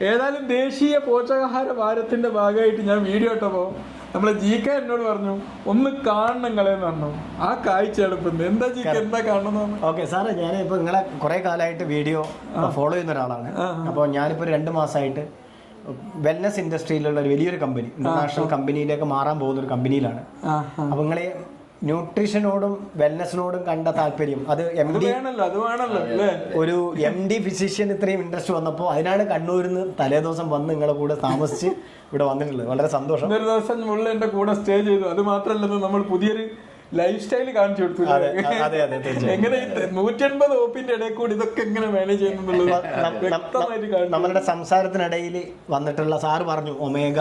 ഏതായാലും ദേശീയ പോഷകാഹാര വാരത്തിന്റെ ഭാഗമായിട്ട് ഞാൻ വീഡിയോ ഇട്ടപ്പോ നമ്മളെ ജീക്ക എന്നോട് പറഞ്ഞു ഒന്ന് കാണണം കളയെന്ന് പറഞ്ഞു. ആ കാഴ്ച എളുപ്പം എന്താ ജീക്ക എന്താ കാണണം? ഓക്കെ സാറേ, ഞാൻ ഇപ്പൊ നിങ്ങളെ കുറെ കാലമായിട്ട് വീഡിയോ ഫോളോ ചെയ്യുന്ന ഒരാളാണ്. അപ്പോൾ ഞാനിപ്പോ 2 മാസമായിട്ട് വെൽനസ് ഇൻഡസ്ട്രിയിലുള്ള ഒരു വലിയൊരു കമ്പനി, ഇന്റർനാഷണൽ കമ്പനിയിലേക്ക് മാറാൻ പോകുന്ന ഒരു കമ്പനിയിലാണ്. അപ്പൊ നിങ്ങളെ ന്യൂട്രീഷനോടും വെൽനസിനോടും കണ്ട താല്പര്യം അത് ഒരു MD ഫിസിഷ്യൻ ഇത്രയും ഇൻട്രസ്റ്റ് വന്നപ്പോൾ അതിനാണ് കണ്ണൂരിൽ നിന്ന് തലേദിവസം വന്ന് നിങ്ങളെ കൂടെ താമസിച്ച് ഇവിടെ വന്നിട്ടുള്ളത്. വളരെ സന്തോഷം. ഒരു ദിവസം മുള്ള എന്റെ കൂടെ സ്റ്റേ ചെയ്തു. അത് മാത്രമല്ല നമ്മൾ പുതിയൊരു ലൈഫ് സ്റ്റൈൽ കാണിച്ചു കൊടുത്തു. എങ്ങനെ 180 ഓപ്പിന്റെ ഇടയിൽ കൂടി ഇതൊക്കെ എങ്ങനെ മാനേജ് ചെയ്യുന്നുള്ളത് നമ്മളുടെ സംസാരത്തിനിടയിൽ വന്നിട്ടുള്ള സാറ് പറഞ്ഞു ഒമേഗ.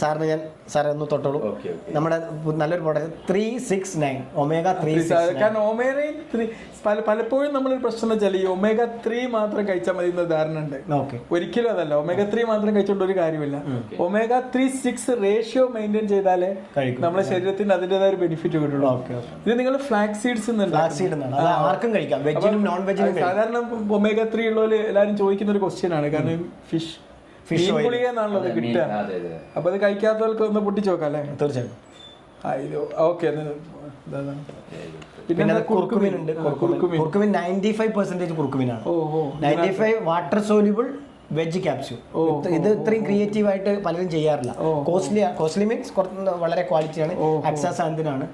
സാറിന് ഞാൻ സാറെ ഒന്ന് തൊട്ടോളൂ. നമ്മുടെ നല്ലൊരു പ്രോഡക്റ്റ് 369 ഒമേഗ 369. കാരണം ഒമേഗ 3 പലപ്പോഴും നമ്മളൊരു പ്രശ്നം വെച്ചാൽ ഈ ഒമേഗ 3 മാത്രം കഴിച്ചാൽ മതി എന്ന ധാരണ ഉണ്ട്. ഒരിക്കലും അതല്ല. ഒമേഗ 3 മാത്രം കഴിച്ചുകൊണ്ട് ഒരു കാര്യമില്ല. ഒമേഗ 3-6 റേഷ്യോ മെയിൻറ്റെയിൻ ചെയ്താലേ നമ്മുടെ ശരീരത്തിന് അതിൻ്റെതായ ഒരു ബെനിഫിറ്റ് കിട്ടുള്ളൂ. ഇത് നിങ്ങൾ ഫ്ലാക്സ് സീഡ്സ് ആർക്കും കഴിക്കാം, വെജിനും നോൺ വെജിനും. സാധാരണ ഒമേഗ 3 ഉള്ളവര് എല്ലാവരും ചോദിക്കുന്ന ഒരു ക്വസ്റ്റ്യൻ ആണ്. കാരണം ഫിഷ് ഗുളിക എന്നാണല്ലോ അത് കിട്ടുക. അപ്പൊ അത് കഴിക്കാത്തവർക്ക് ഒന്ന് പൊട്ടിച്ചു നോക്കാം അല്ലേ? തീർച്ചയായും. ഓക്കെ. പിന്നെ കുർക്കുമിൻ ഉണ്ട്. Curcumin 95% കുർക്കുമിനാണ്. 95 water soluble veg capsule. ഇത് ഇത്രയും ക്രിയേറ്റീവ് ആയിട്ട് പലരും ചെയ്യാറില്ല. കോസ്റ്റ്ലി മീൻസ് വളരെ ക്വാളിറ്റിയാണ്. അക്സാസാന്തിനാണ്.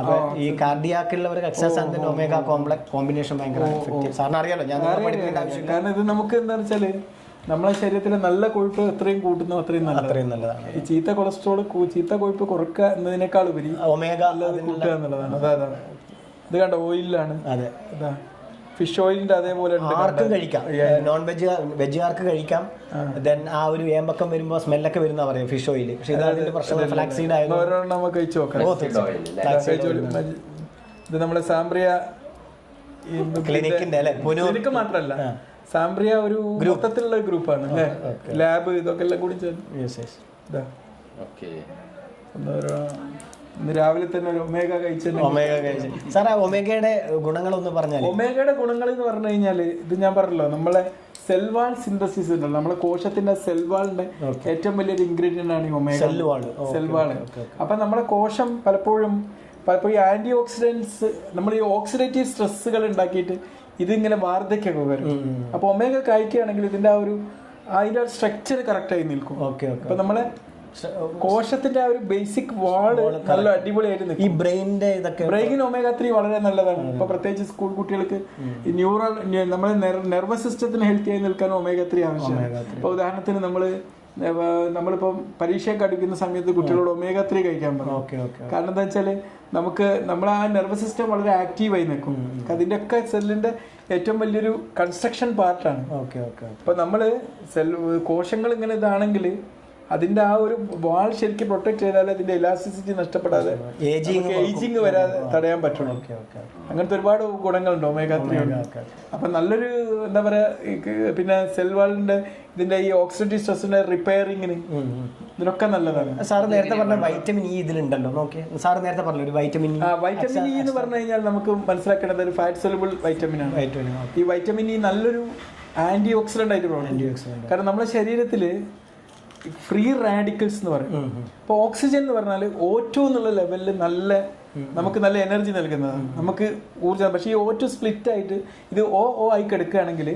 അപ്പൊ ഈ കാർഡിയാക്കുള്ളവർക്ക് അക്സാസാന്തിൻ ഒമേഗ കോമ്പിനേഷൻ ഭയങ്കര എഫക്റ്റീവ്. സാറിന് അറിയാലോ, ഞാൻ പഠിക്കേണ്ട ആവശ്യം. കാരണം ഇത് നമുക്ക് എന്താണെന്ന് വെച്ചാല് നമ്മളെ ശരീരത്തിലെ നല്ല കൊഴുപ്പ് എത്രയും കൂട്ടുന്നു അത്രയും നല്ലതാണ്. ഈ ചീത്ത കൊളസ്ട്രോൾ, ചീത്ത കൊഴുപ്പ് കുറക്കുക എന്നതിനേക്കാൾ ഉപരി ഒമേഗ കൂട്ടുക എന്നുള്ളതാണ്. അതാണ് ഇത് കണ്ട ഓയിലാണ്. അതെ, ഫിഷ് ഓയിലിന്റെ അതേപോലെ ആർക്കും കഴിക്കാം. നോൺ വെജുകാർക്ക് കഴിക്കാം. ദെൻ ആ ഒരു ഏമ്പക്കം വരുമ്പോ സ്മെല്ലൊക്കെ വരുന്ന പറയാം ഫിഷ് ഓയിൽ. പക്ഷെ ഇതാ പ്രശ്നം ഫ്ലാക്സ് സീഡ് ആയതുകൊണ്ട് നമുക്ക് കഴിച്ചു നോക്കാം. ഇത് നമ്മുടെ സാംബ്രിയ ക്ലിനിക്കിന്റെ അല്ലെ, ക്ലിനിക്ക് മാത്രല്ല, സാംബ്രിയ ഒരു മൊത്തത്തിലുള്ള ഗ്രൂപ്പാണ്. ലാബ് ഇതൊക്കെ എല്ലാം കൂടി ഇന്ന് രാവിലെ തന്നെ ഒരു ഒമേഗ കഴിച്ചു. സാർ, ഒമേഗയുടെ ഗുണങ്ങളൊന്ന് പറഞ്ഞാൽ. ഒമേഗയുടെ ഗുണങ്ങൾ എന്ന് പറഞ്ഞു കഴിഞ്ഞാല് ഇത് ഞാൻ പറഞ്ഞല്ലോ, നമ്മളെ സെൽവാൾ സിന്തസിസ് ഉണ്ടല്ലോ, നമ്മളെ കോശത്തിന്റെ സെൽവാളിന്റെ ഏറ്റവും വലിയൊരു ഇൻഗ്രീഡിയന്റ് ആണ് ഈ ഒമേഗ. സെൽവാള്. അപ്പൊ നമ്മുടെ കോശം പലപ്പോഴും ആന്റി ഓക്സിഡൻസ്, നമ്മൾ ഈ ഓക്സിഡേറ്റീവ് സ്ട്രെസ്സുകൾ ഉണ്ടാക്കിയിട്ട് ഇതിങ്ങനെ വാർദ്ധക്യമൊക്കെ വരും. അപ്പൊ ഒമേഗ കഴിക്കുകയാണെങ്കിൽ ഇതിന്റെ അതിന്റെ സ്ട്രക്ചർ കറക്റ്റ് ആയി നിൽക്കും. അപ്പൊ നമ്മളെ കോശത്തിന്റെ ആ ഒരു ബേസിക് വാള് നല്ല അടിപൊളിയായിട്ട് നിൽക്കും. ഈ ബ്രെയിനിന്റെ ഇതൊക്കെ ബ്രെയിൻ ഒമേഗ 3 വളരെ നല്ലതാണ്. ഇപ്പൊ പ്രത്യേകിച്ച് സ്കൂൾ കുട്ടികൾക്ക് ഈ നമ്മളെ നെർവസ് സിസ്റ്റത്തിന് ഹെൽത്തി ആയി നിൽക്കാൻ ഒമേഗ 3 ആവശ്യമാണ്. ഇപ്പൊ ഉദാഹരണത്തിന് നമ്മളിപ്പോ പരീക്ഷയൊക്കെ അടുക്കുന്ന സമയത്ത് കുട്ടികളോട് ഒമേഗ 3 കഴിക്കാൻ പറയും. കാരണം എന്താ വെച്ചാല് നമ്മളെ ആ നെർവസ് സിസ്റ്റം വളരെ ആക്റ്റീവായി നിൽക്കും. അതിന്റെ ഒക്കെ സെല്ലിന്റെ ഏറ്റവും വലിയൊരു കൺസ്ട്രക്ഷൻ പാർട്ടാണ്. അപ്പൊ നമ്മള് കോശങ്ങൾ ഇങ്ങനെ ഇതാണെങ്കിൽ അതിന്റെ ആ ഒരു വാൾ ശരിക്കും പ്രൊട്ടക്ട് ചെയ്താൽ അതിന്റെ എലാസ്റ്റിസിറ്റി നഷ്ടപ്പെടാതെ ഏജിങ് വരാതെ തടയാൻ പറ്റുള്ളൂ. അങ്ങനത്തെ ഒരുപാട് ഗുണങ്ങളുണ്ട് ഒമേഗ 3. അപ്പൊ നല്ലൊരു എന്താ പറയാ, പിന്നെ സെൽവാളിന്റെ ഇതിന്റെ ഈ ഓക്സിഡേറ്റീവ് സ്ട്രെസ്സിന്റെ റിപ്പയറിങ്ങിന് ഇതിനൊക്കെ നല്ലതാണ്. സാർ നേരത്തെ പറഞ്ഞ വൈറ്റമിൻ ഇ ഇതിലുണ്ടല്ലോ. സാർ നേരത്തെ പറഞ്ഞു ഒരു വൈറ്റമിൻ ഇ എന്ന് പറഞ്ഞു കഴിഞ്ഞാൽ നമുക്ക് മനസ്സിലാക്കേണ്ടത് ഒരു ഫാറ്റ് സോലുബിൾ വൈറ്റമിൻ ആണ്. ഈ വൈറ്റമിൻ ഇ നല്ലൊരു ആന്റി ഓക്സിഡന്റ് ആയിട്ട് പ്രവർത്തിക്കും. കാരണം നമ്മുടെ ശരീരത്തില് ഫ്രീ റാഡിക്കൽസ് എന്ന് പറയും. ഇപ്പൊ ഓക്സിജൻ എന്ന് പറഞ്ഞാൽ O2 എന്നുള്ള ലെവലിൽ നമുക്ക് നല്ല എനർജി നൽകുന്നതാണ്, നമുക്ക് ഊർജ്ജം. പക്ഷെ ഈ O2 സ്പ്ലിറ്റ് ആയിട്ട് ഇത് O ആയി കിടക്കുകയാണെങ്കിൽ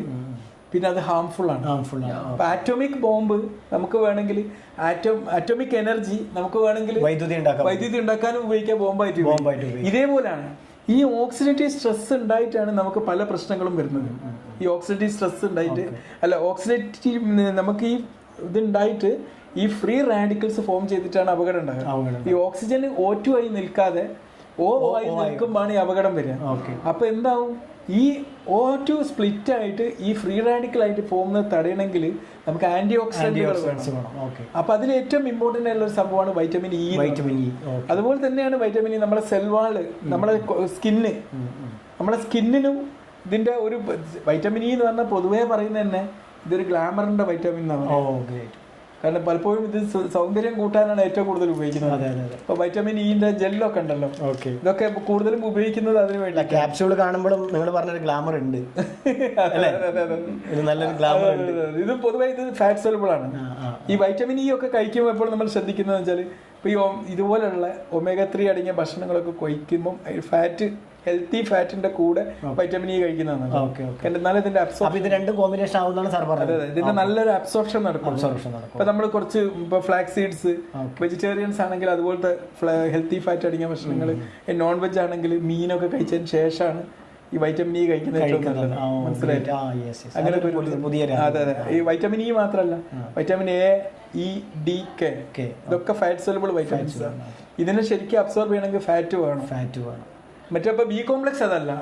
പിന്നെ അത് ഹാംഫുൾ ആണ്. അപ്പൊ ആറ്റോമിക് ബോംബ് നമുക്ക് വേണമെങ്കിൽ ആറ്റോമിക് എനർജി നമുക്ക് വേണമെങ്കിൽ വൈദ്യുതി ഉണ്ടാക്കാനും ഉപയോഗിക്കാം, ബോംബായിട്ട്. ഇതേപോലെയാണ് ഈ ഓക്സിഡേറ്റീവ് സ്ട്രെസ് ഉണ്ടായിട്ടാണ് നമുക്ക് പല പ്രശ്നങ്ങളും വരുന്നത്. ഈ ഓക്സിഡേറ്റീവ് സ്ട്രെസ് ഉണ്ടായിട്ട് നമുക്ക് ഈ ഇതുണ്ടായിട്ട് ഈ ഫ്രീ റാഡിക്കൽസ് ഫോം ചെയ്തിട്ടാണ് അപകടം ഉണ്ടാകുക. ഈ ഓക്സിജൻ O2 ആയി നിൽക്കാതെ O ആയി നിൽക്കുമ്പോഴാണ് ഈ അപകടം വരിക. അപ്പൊ എന്താവും, ഈ O2 സ്പ്ലിറ്റ് ആയിട്ട് ഈ ഫ്രീ റാഡിക്കൽ ആയിട്ട് പോകുന്നത് തടയണമെങ്കിൽ നമുക്ക് ആന്റി ഓക്സിഡന്റുകൾ വേണം. അപ്പൊ അതിൽ ഏറ്റവും ഇമ്പോർട്ടന്റ് ആയിട്ടുള്ള ഒരു സംഭവമാണ് വൈറ്റമിൻ ഇ. അതുപോലെ തന്നെയാണ് വൈറ്റമിൻ ഇ നമ്മുടെ സെൽവാള്, നമ്മുടെ സ്കിന്നിനും ഇതിന്റെ ഒരു വൈറ്റമിൻ ഇ എന്ന് പറഞ്ഞാൽ പൊതുവേ പറയുന്നത് തന്നെ ഇതൊരു ഗ്ലാമറിന്റെ വൈറ്റമിൻ എന്നാണ്. കാരണം പലപ്പോഴും ഇത് സൗന്ദര്യം കൂട്ടാനാണ് ഏറ്റവും കൂടുതൽ ഉപയോഗിക്കുന്നത്. ഇപ്പൊ വൈറ്റമിൻ ഇന്റെ ജെല്ലൊക്കെ ഉണ്ടല്ലോ, ഇതൊക്കെ കൂടുതലും ഉപയോഗിക്കുന്നത് അതിന് വേണ്ടി. ക്യാപ്സ്യൂൾ കാണുമ്പോഴും നിങ്ങൾ പറഞ്ഞൊരു ഗ്ലാമർ ഉണ്ട്, നല്ലൊരു ഗ്ലാമർ ഉണ്ട്. ഇത് പൊതുവെ ഇത് ഫാറ്റ് സോലുബിൾ ആണ്. ഈ വൈറ്റമിൻ ഇ ഒക്കെ കഴിക്കുമ്പോൾ എപ്പോഴും നമ്മൾ ശ്രദ്ധിക്കുന്നത് വെച്ചാൽ ഇപ്പൊ ഈ ഇതുപോലുള്ള omega-3 അടങ്ങിയ ഭക്ഷണങ്ങളൊക്കെ കഴിക്കുമ്പോൾ ഫാറ്റ്, ഹെൽത്തി ഫാറ്റിന്റെ കൂടെ വൈറ്റമിൻ ഇ കഴിക്കുന്നതാണ്. എന്നാലും ഇതിന്റെ അബ്സോർപ്ഷൻ, ഇത് രണ്ടും കോമ്പിനേഷൻ ആവുന്നതാണ് സാർ പറഞ്ഞത്. അതെ, ഇതിന്റെ നല്ലൊരു അബ്സോർപ്ഷൻ നടക്കും. ഇപ്പൊ നമ്മൾ കുറച്ച് ഇപ്പൊ ഫ്ലാക്സ് സീഡ്സ്, വെജിറ്റേറിയൻസ് ആണെങ്കിൽ അതുപോലത്തെ ഹെൽത്തി ഫാറ്റ് അടങ്ങിയ ഭക്ഷണങ്ങൾ, നോൺ വെജ് ആണെങ്കിൽ മീനൊക്കെ കഴിച്ചതിന് ശേഷമാണ് ഈ വൈറ്റമിൻ ഇ കഴിക്കുന്നത് ഏറ്റവും നല്ലത്. മനസ്സിലായിട്ട് അങ്ങനെ പുതിയ. അതെ അതെ, ഈ വൈറ്റമിൻ ഇ മാത്രമല്ല, vitamin A, E, D, K ഇതൊക്കെ ഫാറ്റ് സോലുബിൾ വൈറ്റമിൻസ് ആണ്. ഇതിനെ ശരിക്കും അബ്സോർബ് ചെയ്യണമെങ്കിൽ ഫാറ്റ് വേണം. മറ്റേ ഇപ്പൊ ബി കോംപ്ലക്സ് അതല്ല.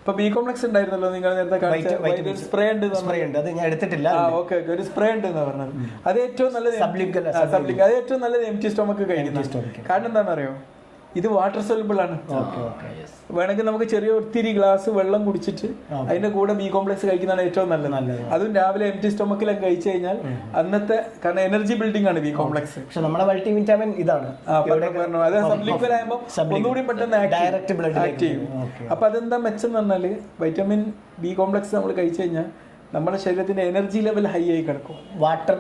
ഇപ്പൊ ബി കോംപ്ലക്സ് ഉണ്ടായിരുന്നല്ലോ നിങ്ങൾ നേരത്തെ കാണിച്ച സ്പ്രേ ഉണ്ട്, അത് ഞാൻ എടുത്തിട്ടില്ല. ഓക്കെ, ഒരു സ്പ്രേ ഉണ്ട് എന്ന് പറഞ്ഞത്. അത് ഏറ്റവും നല്ലത് അത് ഏറ്റവും നല്ലത് എംപ്റ്റി സ്റ്റൊമക്ക് കഴിക്കുന്നത്. കാരണം എന്താണെന്നറിയോ, ഇത് വാട്ടർ സോലുബിൾ ആണ്. വേണമെങ്കിൽ നമുക്ക് ചെറിയ ഒത്തിരി ഗ്ലാസ് വെള്ളം കുടിച്ചിട്ട് അതിന്റെ കൂടെ ബി കോംപ്ലക്സ് കഴിക്കുന്നതാണ് ഏറ്റവും നല്ലത്. അതും രാവിലെ എംപ്റ്റി സ്റ്റൊമക്കിലൊക്കെ കഴിച്ചു കഴിഞ്ഞാൽ അന്നത്തെ, കാരണം എനർജി ബിൽഡിംഗ് ആണ് ബി കോംപ്ലക്സ്. പക്ഷെ നമ്മുടെ മൾട്ടി വിറ്റാമിൻ ഇതാണ്. അത് സബ്ലിക്വൽ ആകുമ്പോൾ ഒന്നുകൂടി പെട്ടെന്ന് ആക്ട് ചെയ്യും. അപ്പൊ അതെന്താ മെച്ചം എന്ന് പറഞ്ഞാല് വൈറ്റമിൻ ബി കോംപ്ലക്സ് നമ്മൾ കഴിച്ചു കഴിഞ്ഞാൽ നമ്മുടെ ശരീരത്തിന്റെ എനർജി ലെവൽ ഹൈ ആയി കിടക്കും. വാട്ടർ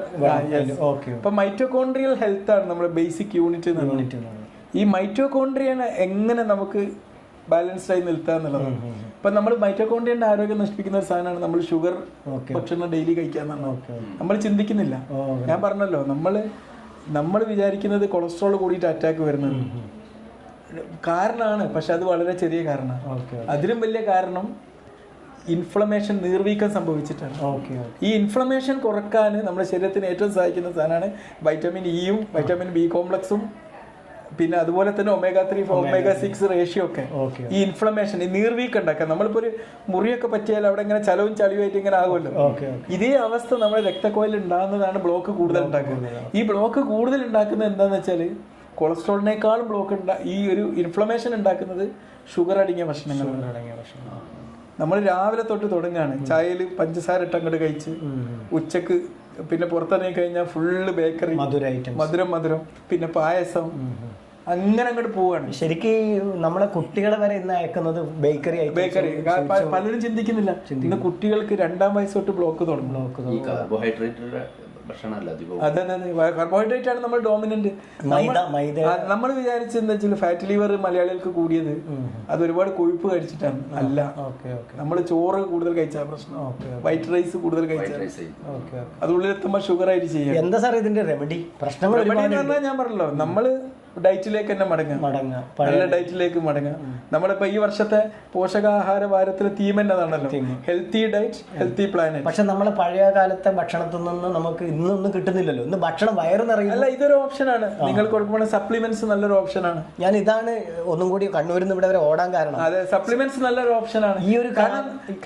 ഇപ്പൊ മൈറ്റോകോൺട്രിയൽ ഹെൽത്ത് ആണ് നമ്മുടെ ബേസിക് യൂണിറ്റ്. ഈ മൈറ്റോകോൺട്രിയനെ എങ്ങനെ നമുക്ക് ബാലൻസ്ഡ് ആയി നിർത്തുക എന്നുള്ളതാണ്. ഇപ്പൊ നമ്മൾ മൈറ്റോകോൺട്രിയന്റെ ആരോഗ്യം നശിപ്പിക്കുന്ന ഒരു സാധനമാണ് നമ്മൾ ഷുഗർ ഭക്ഷണം ഡെയിലി കഴിക്കാന്നാണ്. നമ്മൾ ചിന്തിക്കുന്നില്ല. ഞാൻ പറഞ്ഞല്ലോ, നമ്മൾ വിചാരിക്കുന്നത് കൊളസ്ട്രോൾ കൂടിയിട്ട് അറ്റാക്ക് വരുന്നത് കാരണമാണ്. പക്ഷെ അത് വളരെ ചെറിയ കാരണമാണ്. അതിലും വലിയ കാരണം ഇൻഫ്ലമേഷൻ, നീർവീക്കം സംഭവിച്ചിട്ടാണ്. ഈ ഇൻഫ്ലമേഷൻ കുറക്കാൻ നമ്മുടെ ശരീരത്തിന് ഏറ്റവും സഹായിക്കുന്ന സാധനമാണ് വൈറ്റമിൻ ഇയും വൈറ്റമിൻ ബി കോംപ്ലക്സും, പിന്നെ അതുപോലെ തന്നെ omega-3 omega-6 റേഷ്യോ ഒക്കെ. ഈ ഇൻഫ്ലമേഷൻ, ഈ നീർവീക്കം ഉണ്ടാക്കാൻ, നമ്മളിപ്പോ ഒരു മുറിയൊക്കെ പറ്റിയാൽ അവിടെ ഇങ്ങനെ ചലവും ചളിയുമായിട്ട് ഇങ്ങനെ ആകുമല്ലോ. ഇതേ അവസ്ഥ നമ്മുടെ രക്തക്കോയിൽ ഉണ്ടാകുന്നതാണ് ബ്ലോക്ക് കൂടുതൽ ഉണ്ടാക്കുന്നത്. ഈ ബ്ലോക്ക് കൂടുതൽ ഉണ്ടാക്കുന്നത് എന്താന്ന് വെച്ചാൽ കൊളസ്ട്രോളിനേക്കാളും ഈ ഒരു ഇൻഫ്ലമേഷൻ ഉണ്ടാക്കുന്നത് ഷുഗർ അടങ്ങിയ ഭക്ഷണങ്ങൾ. നമ്മൾ രാവിലെ തൊട്ട് തുടങ്ങുകയാണ്, ചായയിൽ പഞ്ചസാര ഇട്ടങ്ങോട്ട് കഴിച്ച് ഉച്ചക്ക് പിന്നെ പുറത്തിറങ്ങി കഴിഞ്ഞാൽ ഫുള്ള് ബേക്കറി, മധുരം, പിന്നെ പായസം, അങ്ങനെ അങ്ങോട്ട് പോവാണ്. ശരിക്കും നമ്മളെ കുട്ടികളെ വരെ ഇന്ന് അയക്കുന്നത് ബേക്കറി. പലരും ചിന്തിക്കുന്നില്ല, ഇന്ന് കുട്ടികൾക്ക് 2ാം വയസ്സ് തൊട്ട് ബ്ലോക്ക് തുടങ്ങും. അതെ, കാർബോഹൈഡ്രേറ്റ് ആണ് നമ്മൾ ഡോമിനന്റ്. നമ്മൾ വിചാരിച്ച എന്താ വെച്ചാൽ ഫാറ്റ് ലിവർ മലയാളികൾക്ക് കൂടിയത് അത് ഒരുപാട് കൊഴുപ്പ് കഴിച്ചിട്ടാണ്. അല്ല, നമ്മൾ ചോറ് കൂടുതൽ കഴിച്ചാൽ പ്രശ്നം, വൈറ്റ് റൈസ് കൂടുതൽ കഴിച്ചാൽ അത് ഉള്ളിലെത്തുമ്പോൾ ഷുഗർ ആയിട്ട് ചെയ്യാം. എന്താ സാർ ഇതിന്റെ റെമഡി? പ്രശ്നങ്ങൾ ഞാൻ പറഞ്ഞല്ലോ, നമ്മള് ഡയറ്റിലേക്ക് തന്നെ മടങ്ങുക, നല്ല ഡയറ്റിലേക്ക് മടങ്ങുക. നമ്മളിപ്പോ ഈ വർഷത്തെ പോഷകാഹാര വാരത്തിലെ തീം എന്നതാണല്ലോ, ഹെൽത്തി ഡയറ്റ് ഹെൽത്തി പ്ലാനറ്റ്. പക്ഷെ നമ്മളെ പഴയ കാലത്തെ ഭക്ഷണത്തിൽ നിന്ന് നമുക്ക് ഇന്നൊന്നും കിട്ടുന്നില്ലല്ലോ. ഇന്ന് ഭക്ഷണം വയറ് നിറയില്ല. അല്ല, ഇതൊരു ഓപ്ഷനാണ്. നിങ്ങൾ കൊടുക്കുമ്പോൾ സപ്ലിമെന്റ്സ് നല്ലൊരു ഓപ്ഷനാണ്. ഞാൻ ഇതാണ് ഒന്നും കൂടി കണ്ണൂരിൽ നിന്ന് ഇവിടെ വരെ ഓടാൻ കാരണം. അതെ, സപ്ലിമെന്റ്സ് നല്ലൊരു ഓപ്ഷനാണ്. ഈ ഒരു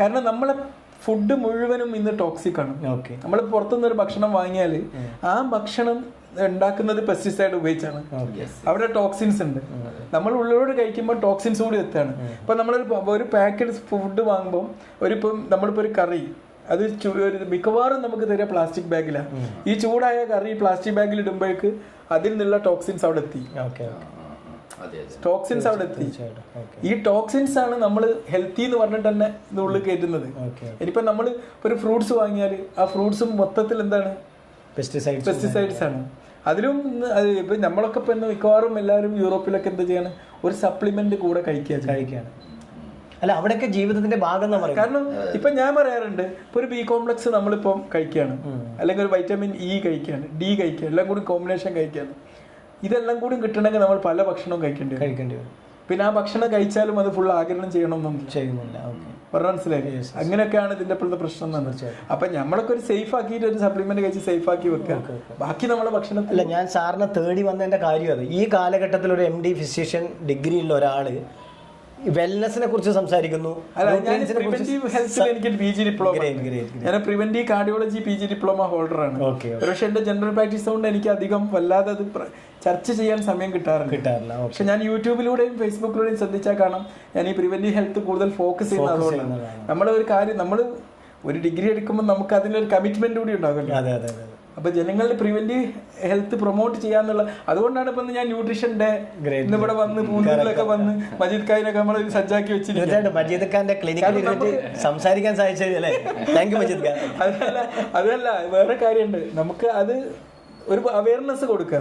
കാരണം നമ്മളെ ഫുഡ് മുഴുവനും ഇന്ന് ടോക്സിക് ആണ്. നമ്മൾ പുറത്തുനിന്ന് ഒരു ഭക്ഷണം വാങ്ങിയാൽ ആ ഭക്ഷണം ഉണ്ടാക്കുന്നത് പെസ്റ്റിസൈഡ് ഉപയോഗിച്ചാണ്. അവിടെ ടോക്സിൻസ് ഉണ്ട്. നമ്മൾ ഉള്ളോട് കഴിക്കുമ്പോൾ ടോക്സിൻസ് കൂടി എത്താണ്. ഇപ്പൊ നമ്മളൊരു പാക്കറ്റ് ഫുഡ് വാങ്ങുമ്പോൾ നമ്മളിപ്പോ ഒരു കറി, അത് മിക്കവാറും നമുക്ക് തരിക പ്ലാസ്റ്റിക് ബാഗിലാണ്. ഈ ചൂടായ കറി പ്ലാസ്റ്റിക് ബാഗിൽ ഇടുമ്പോഴേക്ക് അതിൽ നിന്നുള്ള ടോക്സിൻസ് അവിടെ എത്തി. ഈ ടോക്സിൻസ് ആണ് നമ്മൾ ഹെൽത്തി എന്ന് പറഞ്ഞിട്ട് തന്നെ ഉള്ളിൽ കയറ്റുന്നത്. ഇനിയിപ്പോ നമ്മൾ ഒരു ഫ്രൂട്ട്സ് വാങ്ങിയാൽ ആ ഫ്രൂട്ട്സും മൊത്തത്തിൽ എന്താണ്, പെസ്റ്റിസൈഡ്സ് ആണ്. അതിലും ഇപ്പൊ നമ്മളൊക്കെ ഇപ്പൊ മിക്കവാറും എല്ലാവരും യൂറോപ്പിലൊക്കെ എന്താ ചെയ്യാണ്, ഒരു സപ്ലിമെന്റ് കൂടെ കഴിക്കുകയാണ്. അല്ല, അവിടെയൊക്കെ ജീവിതത്തിന്റെ ഭാഗം. കാരണം ഇപ്പൊ ഞാൻ പറയാറുണ്ട്, ഇപ്പൊ ഒരു ബി കോംപ്ലക്സ് നമ്മളിപ്പം കഴിക്കുകയാണ്, അല്ലെങ്കിൽ ഒരു വൈറ്റമിൻ ഇ കഴിക്കുകയാണ്, ഡി കഴിക്കുകയാണ്, എല്ലാം കൂടി കോമ്പിനേഷൻ കഴിക്കുകയാണ്. ഇതെല്ലാം കൂടി കിട്ടണമെങ്കിൽ നമ്മൾ പല ഭക്ഷണവും കഴിക്കേണ്ടി വരും. പിന്നെ ആ ഭക്ഷണം കഴിച്ചാലും അത് ഫുൾ ആഗിരണം ചെയ്യണമെന്നൊന്നും ചെയ്യുന്നില്ല. പറഞ്ഞ മനസ്സിലായി? അങ്ങനെയൊക്കെയാണ് ഇതിന്റെ ഇപ്പോഴത്തെ പ്രശ്നം എന്ന് വെച്ചാൽ. അപ്പൊ നമ്മളൊക്കെ ഒരു സേഫ് ആക്കിയിട്ട് ഒരു സപ്ലിമെന്റ് കഴിച്ച് സേഫ് ആക്കി വെക്കുക, ബാക്കി നമ്മളെ ഭക്ഷണത്തില്ല. ഞാൻ സാറിനെ തേടി വന്നതിന്റെ കാര്യം അത്, ഈ കാലഘട്ടത്തിൽ ഒരു MD ഫിസിഷ്യൻ ഡിഗ്രി ഉള്ള ഒരാള് വെൽനെസിനെ കുറിച്ച് സംസാരിക്കുന്നു. എനിക്ക് PG ഡിപ്ലോമ, ഞാൻ പ്രിവെന്റീവ് കാർഡിയോളജി PG ഡിപ്ലോമ ഹോൾഡറാണ്. പക്ഷെ എന്റെ ജനറൽ പ്രാക്ടീസ് കൊണ്ട് എനിക്ക് അധികം വല്ലാതെ അത് ചർച്ച ചെയ്യാൻ സമയം കിട്ടാറില്ല. പക്ഷെ ഞാൻ യൂട്യൂബിലൂടെയും ഫേസ്ബുക്കിലൂടെയും ശ്രദ്ധിച്ചാൽ കാണാം, ഞാൻ ഈ പ്രിവെന്റീവ് ഹെൽത്ത് കൂടുതൽ ഫോക്കസ് ചെയ്യുന്ന അതുകൊണ്ടാണ്. നമ്മളെ ഒരു കാര്യം, നമ്മൾ ഒരു ഡിഗ്രി എടുക്കുമ്പോൾ നമുക്ക് അതിനൊരു കമ്മിറ്റ്മെന്റ് കൂടി ഉണ്ടാകുമല്ലോ. അപ്പൊ ജനങ്ങളുടെ പ്രിവെന്റീവ് ഹെൽത്ത് പ്രൊമോട്ട് ചെയ്യാന്നുള്ള, അതുകൊണ്ടാണ് ഇപ്പൊ ഞാൻ ന്യൂട്രീഷൻ ഡേ ഇന്ന് ഇവിടെ വന്ന് പൂന്തൂരിലൊക്കെ വന്ന് മജീദ് ഖാനൊക്കെ നമ്മൾ സജ്ജാക്കി വെച്ചിരിക്കും. മജീദ് ഖാന്റെ ക്ലിനിക്കിൽ സംസാരിക്കാൻ സാധിച്ചല്ലേ? Thank you Majeed Khan. അതല്ല വേറെ കാര്യമുണ്ട്, നമുക്ക് അത് ഒരു അവയർനെസ് കൊടുക്കുക.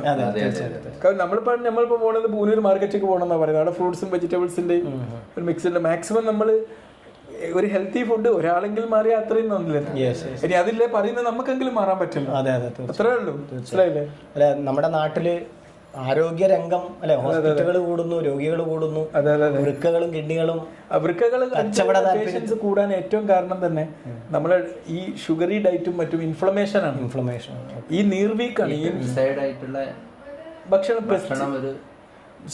കാരണം നമ്മളിപ്പോ പോണത് പൂനൂർ മാർക്കറ്റിലേക്ക് പോകണമെന്നാണ് പറയുന്നത്. അവിടെ ഫ്രൂട്ട്സും വെജിറ്റബിൾസിന്റെയും ഒരു മിക്സ് ഉണ്ട്. മാക്സിമം നമ്മൾ ഒരു ഹെൽത്തി ഫുഡ് ഒരാളെങ്കിലും മാറിയാൽ അത്രയും നന്നില്ല. ഇനി അതില്ലേ പറയുന്നത് നമുക്കെങ്കിലും മാറാൻ പറ്റില്ല. അത്രേ ഉള്ളൂ. മനസ്സിലായില്ലേ? അല്ല, നമ്മുടെ നാട്ടില് ആരോഗ്യ രംഗം അല്ലെ, ഹോസ്പിറ്റലുകൾ കൂടുന്നു, രോഗികൾ കൂടുന്നു, വൃക്കകളും കിഡ്നികളും പേഷ്യൻസ് കൂടാൻ ഏറ്റവും കാരണം തന്നെ നമ്മളെ ഈ ഷുഗറി ഡയറ്റും മറ്റും ഇൻഫ്ലമേഷൻ ആണ്. ഈ നീർവീക്കാണ്. ഈ ഭക്ഷണം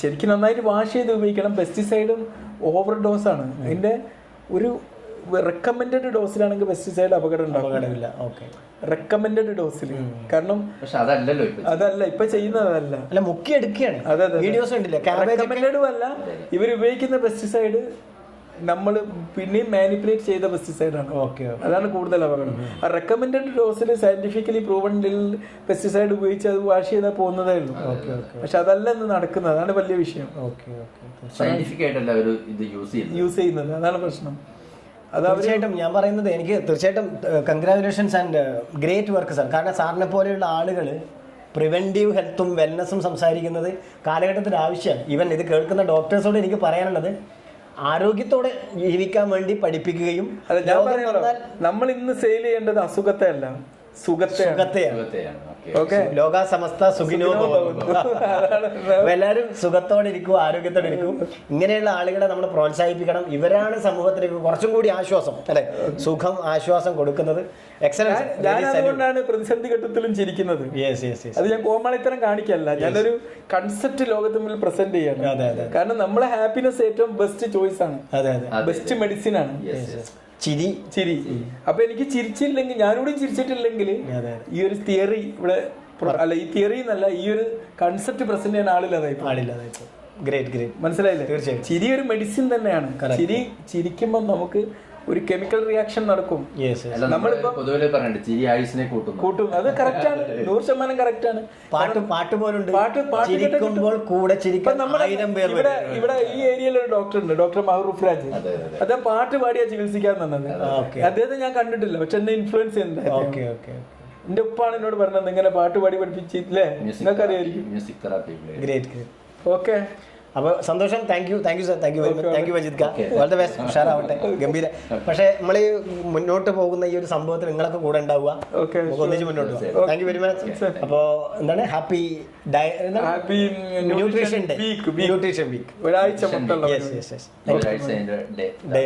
ശരിക്കും നന്നായിട്ട് വാഷ് ചെയ്ത് ഉപയോഗിക്കണം. പെസ്റ്റിസൈഡും ഓവർ ഡോസ് ആണ്. അതിന്റെ ഒരു റെക്കമെൻഡഡ് ഡോസിലാണെങ്കിൽ പെസ്റ്റിസൈഡ് അപകടമില്ല. റെക്കമെൻഡഡ് ഡോസിൽ. കാരണം അതല്ല ഇപ്പൊ ചെയ്യുന്നതല്ല, മുക്കിയെടുക്കുകയാണ്. റെക്കമെൻഡഡും അല്ല. ഇവർ ഉപയോഗിക്കുന്ന പെസ്റ്റിസൈഡ് നമ്മൾ പിന്നെയും മാനിപ്പുലേറ്റ് ചെയ്ത പെസ്റ്റിസൈഡ് ആണ്. അതാണ് കൂടുതൽ അപകടം. ആ റെക്കമെൻഡഡ് ഡോസിൽ സയന്റിഫിക്കലി പ്രൂവൺ പെസ്റ്റിസൈഡ് ഉപയോഗിച്ച് അത് വാഷ് ചെയ്താൽ പോകുന്നതേ ഉള്ളൂ. പക്ഷെ അതല്ല ഇന്ന് നടക്കുന്നത്. അതാണ് വലിയ വിഷയം. യൂസ് ചെയ്യുന്നത് അതാണ് പ്രശ്നം. തീർച്ചയായിട്ടും ഞാൻ പറയുന്നത്, എനിക്ക് തീർച്ചയായിട്ടും congratulations and great work sir. കാരണം സാറിനെ പോലെയുള്ള ആളുകൾ പ്രിവെന്റീവ് ഹെൽത്തും വെൽനസ്സും സംസാരിക്കുന്നത് കാലഘട്ടത്തിൽ ആവശ്യമാണ്. ഈവൻ ഇത് കേൾക്കുന്ന ഡോക്ടേഴ്സോട് എനിക്ക് പറയാനുള്ളത്, ആരോഗ്യത്തോടെ ജീവിക്കാൻ വേണ്ടി പഠിപ്പിക്കുകയും, നമ്മൾ ഇന്ന് സെയിൽ ചെയ്യേണ്ടത് അസുഖത്തെ അല്ല, സുഖത്തെയാണ്. ലോക സമസ്ത സുഖിനോ എല്ലാവരും സുഖത്തോടെ ഇരിക്കും, ആരോഗ്യത്തോടെ ഇരിക്കും. ഇങ്ങനെയുള്ള ആളുകളെ നമ്മൾ പ്രോത്സാഹിപ്പിക്കണം. ഇവരാണ് സമൂഹത്തിലേക്ക് കുറച്ചും കൂടി ആശ്വാസം, അല്ലെ, സുഖം, ആശ്വാസം കൊടുക്കുന്നത്. അതുകൊണ്ടാണ് പ്രതിസന്ധി ഘട്ടത്തിലും ചിരിക്കുന്നത്. അത് ഞാൻ കോമാളിത്തരം കാണിക്കല്ല, ഞാനൊരു കൺസെപ്റ്റ് ലോകത്ത് മുന്നിൽ പ്രസന്റ് ചെയ്യണം. കാരണം നമ്മളെ ഹാപ്പിനെസ് ഏറ്റവും ബെസ്റ്റ് ചോയ്സ് ആണ്, ബെസ്റ്റ് മെഡിസിൻ ആണ് ചിരി. അപ്പൊ എനിക്ക് ചിരിച്ചില്ലെങ്കിൽ, ഞാനിവിടെ ചിരിച്ചിട്ടില്ലെങ്കിൽ ഈ ഒരു തിയറി ഇവിടെ അല്ല, ഈ തിയറി എന്നല്ല, ഈ ഒരു കൺസെപ്റ്റ് പ്രസന്റ് ചെയ്യാൻ ആളില്ലാതായി. മനസ്സിലായില്ലേ? തീർച്ചയായും ചിരി ഒരു മെഡിസിൻ തന്നെയാണ്. ചിരിക്കുമ്പോൾ നമുക്ക് ഒരു കെമിക്കൽ റിയാക്ഷൻ നടക്കും. നമ്മളിപ്പോ കൂട്ടും. അത് കറക്റ്റ് ആണ്, 100% കറക്റ്റ് ആണ്. പാട്ട് പോലുണ്ട്. ഇവിടെ ഈ ഏരിയയിൽ ഒരു ഡോക്ടർ ഉണ്ട്, ഡോക്ടർ മഹറൂഫ് രാജ്. അദ്ദേഹം പാട്ട് പാടിയാ ചികിത്സിക്കാൻ തന്നത്. അദ്ദേഹത്തെ ഞാൻ കണ്ടിട്ടില്ല, പക്ഷെ എന്നെ ഇൻഫ്ലുവൻസ് ചെയ്യുന്നുണ്ട്. എന്റെ ഉപ്പാണ് എന്നോട് പറഞ്ഞത്, ഇങ്ങനെ പാട്ട് പാടി പഠിപ്പിച്ചില്ലേ, നിങ്ങൾക്ക് അറിയായിരിക്കും. ഓക്കെ, അപ്പൊ സന്തോഷം. Thank you sir. Thank you Majeed Khan. All the best. ഉഷാറാവട്ടെ, ഗംഭീര. പക്ഷെ നമ്മൾ മുന്നോട്ട് പോകുന്ന ഈ ഒരു സംഭവത്തിൽ നിങ്ങളൊക്കെ കൂടെ ഉണ്ടാവുക, ഒന്നിച്ച് മുന്നോട്ട് പോകാം. Thank you very much. അപ്പോ എന്താണ്, ഹാപ്പി ന്യൂട്രീഷൻ വീക്ക്. ഒരാഴ്ച ഡേ.